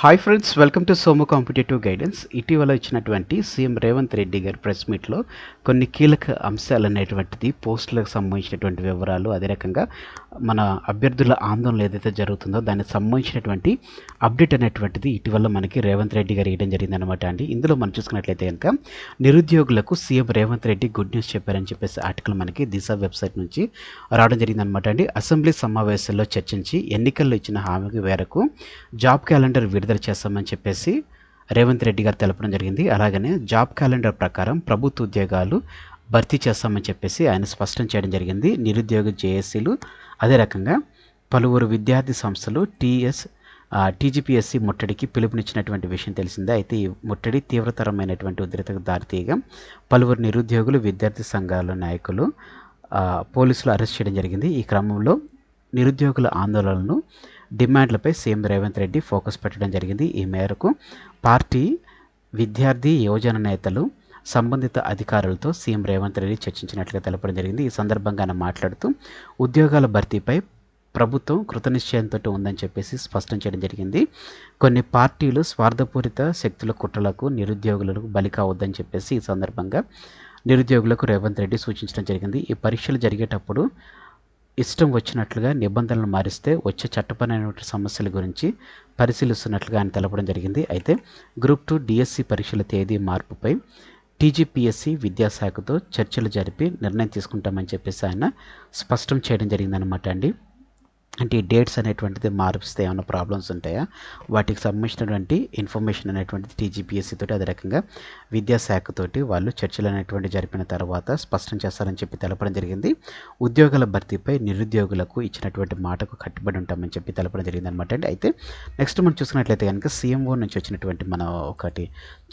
Hi friends, welcome to Somu competitive guidance. ఇటీవల ఇచ్చినటువంటి CM Revanth Reddy గారి ప్రెస్ మీట్లో కొన్ని కీలక అంశాలు అనేటువంటిది పోస్టులకు సంబంధించినటువంటి వివరాలు, అదే రకంగా మన అభ్యర్థుల ఆందోళన ఏదైతే జరుగుతుందో దానికి సంబంధించినటువంటి అప్డేట్ అనేటువంటిది ఇటీవల మనకి రేవంత్ రెడ్డి గారు ఇవ్వడం జరిగిందనమాట అండి. ఇందులో మనం చూసుకున్నట్లయితే కనుక నిరుద్యోగులకు CM Revanth Reddy good news చెప్పారని చెప్పేసి ఆర్టికల్ మనకి దిశ వెబ్సైట్ నుంచి రావడం జరిగిందనమాట అండి. అసెంబ్లీ సమావేశాల్లో చర్చించి ఎన్నికల్లో ఇచ్చిన హామీ మేరకు జాబ్ క్యాలెండర్ విడుదల చేస్తామని చెప్పేసి రేవంత్ రెడ్డి గారు తెలపడం జరిగింది. అలాగనే జాబ్ క్యాలెండర్ ప్రకారం ప్రభుత్వ ఉద్యోగాలు భర్తీ చేస్తామని చెప్పేసి ఆయన స్పష్టం చేయడం జరిగింది. నిరుద్యోగ జేఏసీలు, అదే రకంగా పలువురు విద్యార్థి సంస్థలు టీజీపీఎస్సీ ముట్టడికి పిలుపునిచ్చినటువంటి విషయం తెలిసిందే. అయితే ఈ ముట్టడి తీవ్రతరమైనటువంటి ఉద్రిక్తతకు దారితీయగా పలువురు నిరుద్యోగులు, విద్యార్థి సంఘాల నాయకులు పోలీసులు అరెస్ట్ చేయడం జరిగింది. ఈ క్రమంలో నిరుద్యోగుల ఆందోళనలను, డిమాండ్లపై సీఎం రేవంత్ రెడ్డి ఫోకస్ పెట్టడం జరిగింది. ఈ మేరకు పార్టీ, విద్యార్థి, యువజన నేతలు, సంబంధిత అధికారులతో సీఎం రేవంత్ రెడ్డి చర్చించినట్లుగా తెలపడం జరిగింది. ఈ సందర్భంగా ఆయన మాట్లాడుతూ ఉద్యోగాల భర్తీపై ప్రభుత్వం కృతనిశ్చయంతో ఉందని చెప్పేసి స్పష్టం చేయడం జరిగింది. కొన్ని పార్టీలు స్వార్థపూరిత శక్తుల కుట్రలకు నిరుద్యోగులకు బలి కావద్దని చెప్పేసి ఈ సందర్భంగా నిరుద్యోగులకు రేవంత్ రెడ్డి సూచించడం జరిగింది. ఈ పరీక్షలు జరిగేటప్పుడు ఇష్టం వచ్చినట్లుగా నిబంధనలు మారిస్తే వచ్చే చట్టపరమైన సమస్యల గురించి పరిశీలిస్తున్నట్లుగా ఆయన తెలపడం జరిగింది. అయితే గ్రూప్ 2 డిఎస్సి పరీక్షల తేదీ మార్పుపై టీజీపీఎస్సీ విద్యాశాఖతో చర్చలు జరిపి నిర్ణయం తీసుకుంటామని చెప్పేసి ఆయన స్పష్టం చేయడం జరిగిందనమాట అండి. అంటే ఈ డేట్స్ అనేటువంటిది మార్పిస్తే ఏమైనా ప్రాబ్లమ్స్ ఉంటాయా, వాటికి సంబంధించినటువంటి ఇన్ఫర్మేషన్ అనేటువంటిది టీజీపీఎస్సీ తోటి, అదే రకంగా విద్యాశాఖతోటి వాళ్ళు చర్చలు అనేటువంటి జరిపిన తర్వాత స్పష్టం చేస్తారని చెప్పి తెలపడం జరిగింది. ఉద్యోగాల భర్తీపై నిరుద్యోగులకు ఇచ్చినటువంటి మాటకు కట్టుబడి ఉంటామని చెప్పి తెలపడం జరిగింది అనమాట అండి. అయితే నెక్స్ట్ మనం చూసుకున్నట్లయితే కనుక సీఎంఓ నుంచి వచ్చినటువంటి మనం ఒకటి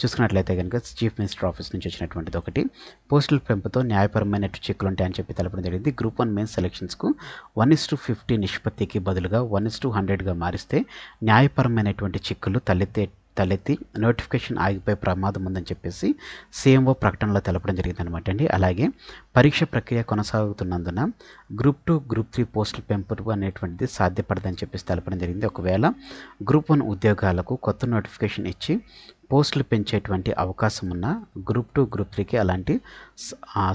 చూసుకున్నట్లయితే కనుక చీఫ్ మినిస్టర్ ఆఫీస్ నుంచి వచ్చినటువంటిది ఒకటి, పోస్టుల పెంపుతో న్యాయపరమైన చిక్కులు ఉంటాయని చెప్పి తెలపడం జరిగింది. గ్రూప్ 1 మెయిన్స్ సెలక్షన్స్కు 1:50 నిష్పత్తికి బదులుగా 1:100గా మారిస్తే న్యాయపరమైనటువంటి చిక్కులు తలెత్తి నోటిఫికేషన్ ఆగిపోయే ప్రమాదం ఉందని చెప్పేసి సీఎంఓ ప్రకటనలో తెలపడం జరిగిందనమాట అండి. అలాగే పరీక్ష ప్రక్రియ కొనసాగుతున్నందున గ్రూప్ 2, గ్రూప్ 3 పోస్టుల పెంపు అనేటువంటిది సాధ్యపడదని చెప్పేసి తెలపడం జరిగింది. ఒకవేళ గ్రూప్ 1 ఉద్యోగాలకు కొత్త నోటిఫికేషన్ ఇచ్చి పోస్టులు పెంచేటువంటి అవకాశం ఉన్న గ్రూప్ 2, గ్రూప్ 3కి అలాంటి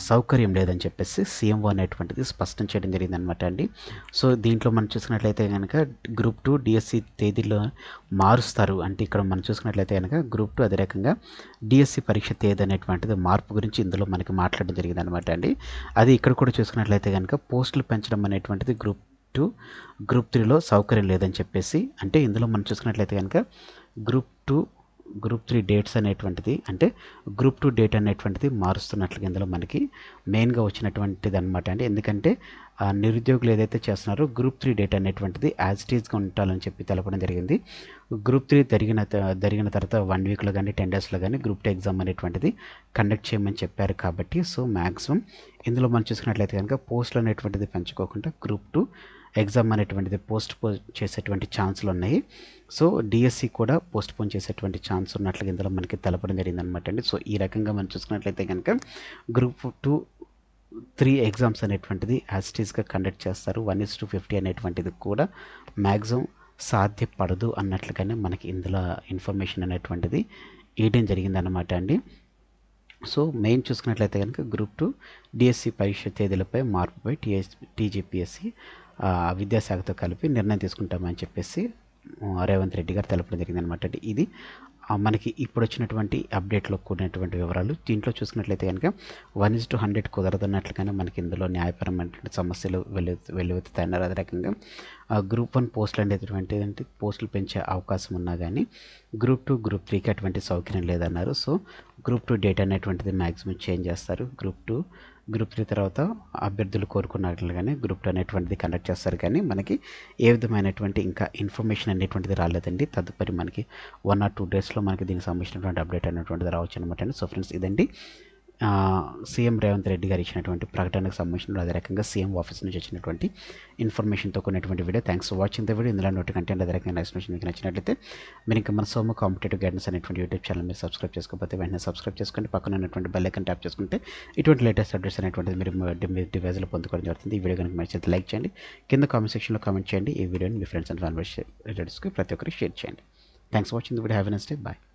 సౌకర్యం లేదని చెప్పేసి సీఎంఓ అనేటువంటిది స్పష్టం చేయడం జరిగిందనమాట అండి. సో దీంట్లో మనం చూసుకున్నట్లయితే కనుక గ్రూప్ 2 డిఎస్సి తేదీలో మారుస్తారు. అంటే ఇక్కడ మనం చూసుకున్నట్లయితే కనుక గ్రూప్ 2 అదే రకంగా డిఎస్సి పరీక్ష తేదీ అనేటువంటిది మార్పు గురించి ఇందులో మనకి మాట్లాడడం జరిగిందనమాట అండి. అది ఇక్కడ కూడా చూసుకున్నట్లయితే కనుక పోస్టులు పెంచడం అనేటువంటిది గ్రూప్ 2, గ్రూప్ 3లో సౌకర్యం లేదని చెప్పేసి, అంటే ఇందులో మనం చూసుకున్నట్లయితే కనుక గ్రూప్ 2, గ్రూప్ 3 డేట్స్ అనేటువంటిది, అంటే గ్రూప్ 2 డేట్ అనేటువంటిది మారుస్తున్నట్లుగా ఇందులో మనకి మెయిన్గా వచ్చినటువంటిది అనమాట అండి. ఎందుకంటే నిరుద్యోగులు ఏదైతే చేస్తున్నారో గ్రూప్ 3 డేట్ అనేటువంటిది యాజ్ ఇట్ ఈజ్గా ఉండాలని చెప్పి తెలపడం జరిగింది. గ్రూప్ 3 జరిగిన తర్వాత 1 వీక్లో కానీ 10 డేస్లో కానీ గ్రూప్ 2 ఎగ్జామ్ అనేటువంటిది కండక్ట్ చేయమని చెప్పారు. కాబట్టి సో మ్యాక్సిమం ఇందులో మనం చూసుకున్నట్లయితే కనుక పోస్టులు అనేటువంటిది పెంచుకోకుండా గ్రూప్ 2 ఎగ్జామ్ అనేటువంటిది పోన్ చేసేటువంటి ఛాన్సులు ఉన్నాయి. సో డిఎస్సి కూడా పోన్ చేసేటువంటి ఛాన్స్ ఉన్నట్లుగా ఇందులో మనకి తెలపడం జరిగింది అనమాట అండి. సో ఈ రకంగా మనం చూసుకున్నట్లయితే కనుక గ్రూప్ 2, 3 ఎగ్జామ్స్ అనేటువంటిది యాజ్ ఇట్ ఈస్గా కండక్ట్ చేస్తారు. 1:50 అనేటువంటిది కూడా మ్యాక్సిమం సాధ్యపడదు అన్నట్లుగానే మనకి ఇందులో ఇన్ఫర్మేషన్ అనేటువంటిది ఇవ్వడం జరిగిందనమాట అండి. సో మెయిన్ చూసుకున్నట్లయితే కనుక గ్రూప్ 2 డిఎస్సి పరీక్ష తేదీలపై మార్పుపై టీజీపీఎస్సీ విద్యాశాఖతో కలిపి నిర్ణయం తీసుకుంటామని చెప్పేసి రేవంత్ రెడ్డి గారు తెలపడం జరిగింది అనమాట. ఇది మనకి ఇప్పుడు వచ్చినటువంటి అప్డేట్లో కూడినటువంటి వివరాలు. దీంట్లో చూసుకున్నట్లయితే కనుక 1:100 కుదరదన్నట్లుగానే మనకి ఇందులో న్యాయపరమైనటువంటి సమస్యలు వెల్లువెత్తుతాయన్నారు. అదే రకంగా గ్రూప్ 1 పోస్టులు అనేటువంటి పోస్టులు పెంచే అవకాశం ఉన్నా కానీ గ్రూప్ 2, గ్రూప్ 3కి అటువంటి సౌకర్యం లేదన్నారు. సో గ్రూప్ 2 డేట్ అనేటువంటిది మ్యాక్సిమం చేంజ్ చేస్తారు. గ్రూప్ 2, గ్రూప్ 3 తర్వాత అభ్యర్థులు కోరుకున్నట్లుగానే గ్రూప్ 2 అనేటువంటిది కండక్ట్ చేస్తారు. కానీ మనకి ఏ విధమైనటువంటి ఇంకా ఇన్ఫర్మేషన్ అనేటువంటిది రాలేదండి. తదుపరి మనకి 1 or 2 డేస్లో మనకి దీనికి సంబంధించినటువంటి అప్డేట్ అనేటువంటిది రావచ్చు అనమాట అండి. సో ఫ్రెండ్స్, ఇదండి సీఎం రేవంత్ రెడ్డి గారు ఇచ్చినటువంటి ప్రకటనకు సంబంధించిన, అదే రకంగా సీఎం ఆఫీస్ నుంచి వచ్చినటువంటి ఇన్ఫర్మేషన్తో కొన్నటువంటి video. Thanks for watching the video. ఇందులో నోటి కంటెంట్, అదే రకంగా ఎక్స్ప్లెనేషన్ మీకు నచ్చినట్లయితే మీరు ఇంకా మన సోము కాంపిటేటివ్ గైడెన్స్ అనేటువంటి యూట్యూబ్ ఛానల్ మీరు సబ్స్క్రైబ్ చేసుకోకపోతే వెంటనే సబ్స్క్రైబ్ చేసుకోండి. పక్కన ఉన్నటువంటి బెల్ ఐకాన్ ట్యాప్ చేసుకుంటే ఇటువంటి లేటెస్ట్ అప్డేట్స్ అనేటువంటిది మీరు మీ డివైస్లో పొందుకోవడం జరుగుతుంది. ఈ వీడియో కనుక నచ్చితే లైక్ చేయండి, కింద కామెంట్ సెక్షన్లో కామెంట్ చేయండి. ఈ వీడియోని మీ ఫ్రెండ్స్ అండ్ ఫ్యామిలీ రిలేటివ్స్కి ప్రతి ఒక్కరికి షేర్ చేయండి. Thanks for watching the video. Have a nice day. Bye.